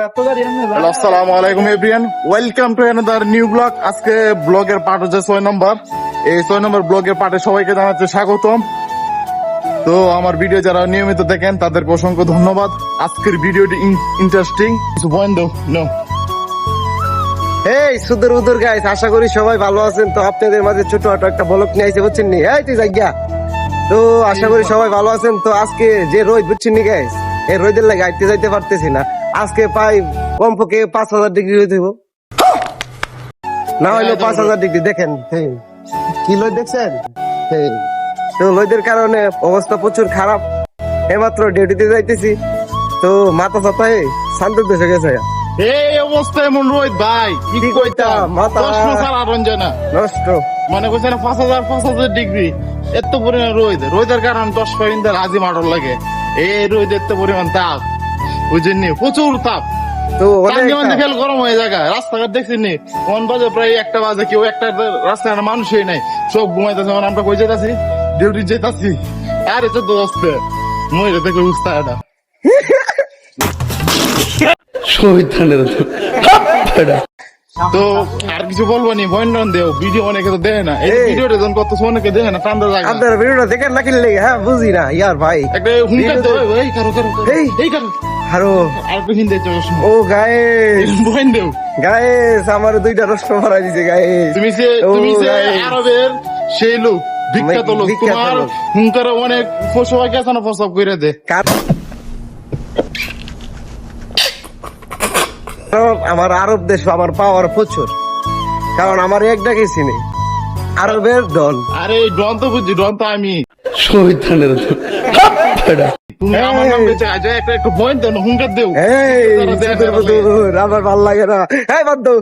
আসসালামু আলাইকুম everyone, welcome to another new blog. আজকে ব্লগের পার্ট হচ্ছে 6 নম্বর। এই 6 নম্বর ব্লগের পার্টে সবাইকে জানাচ্ছি স্বাগতম। তো আমার ভিডিও যারা নিয়মিত দেখেন তাদেরকে অসংখ্য ধন্যবাদ। আজকের ভিডিওটি ইন্টারেস্টিং, কিছু পয়েন্ট দাও নো। এই সুদূর উদূর গাইস, আশা করি সবাই ভালো আছেন। তো আপনাদের মাঝে ছোটখাটো একটা ব্লগ নিয়ে আইছে, বুঝছেন নি? এই তুই জায়গা। তো আশা করি সবাই ভালো আছেন। তো আজকে যে রোদ, বুঝছেন নি গাইস, এই রোদের লাগে আইতে যাইতে পারতেছি না। আজকে প্রায় কমপক্ষে 5,000 ডিগ্রি রোদ হইব, না হইলেও 5,000 ডিগ্রি। দেখেন কি রোদ দেখছেন? তো রোদের কারণে অবস্থা প্রচুর খারাপ। এইমাত্র ডিউটিতে যাইতেছি, তো মাথা চাতায় শান্ত দেশে গেছে। এই অবস্থা এমন রোদ ভাই, কি কইতাম, মাথা 10 মাসের আরঞ্জনা নষ্ট। মনে করছে না 5,000 ডিগ্রি এত পরিমাণ রোদের কারণে 10 পয়েন্টের হাজি মাঠর লাগে। এই রোদ এত পরিমাণ তাপ, বুঝেননি, প্রচুর তাপ। তো অনেক ফেল গরম হয়ে যায়। রাস্তাঘাট দেখছেন কোন বাজে, প্রায় 1টা বাজে, কেউ একটা রাস্তায় মানুষই নাই, সব ঘুমাইতেছে। মানে আমরা কই যেতেছি, ডিউটি যেতেছি। আরে তো দোস্ত মরে দেখে বুঝতে এটা তো আর কিছু বলবো নি। বন্ডন দেও ভিডিও অনেকে তো দেখে না, এই ভিডিওটা যখন কত অনেকে দেখে না, ঠান্ডা লাগে। আপনারা ভিডিওটা দেখেন না কিনলে? হ্যাঁ, বুঝি না ইয়ার ভাই। একটা হুঙ্কার দেও, এই কারো এই কারো আরো আর একটু হিন্দে চশমা ও গায়েস, বইন দেও। গায়েস আমার 2টা রস্ত মারা দিছে গায়েস। তুমি যে আরবের সেই লোক, বিখ্যাত লোক, বিখ্যাত তোমার লোক। হুঙ্কারে অনেক পশু পাখি আছে না, প্রসব করে দে। আমার আরব দেশ আমার পাওয়ার প্রচুর, কারণ আমার এক ডাকে চিনি আরবের ডন। আরে ডন তো বুঝছি, ডন তো আমি। তুমি আমার নাম বেঁচে আজ একটা পয়েন্ট দেন, হুঙ্কার দেও। এই আমার ভাল লাগে না। এই বাদ দাও।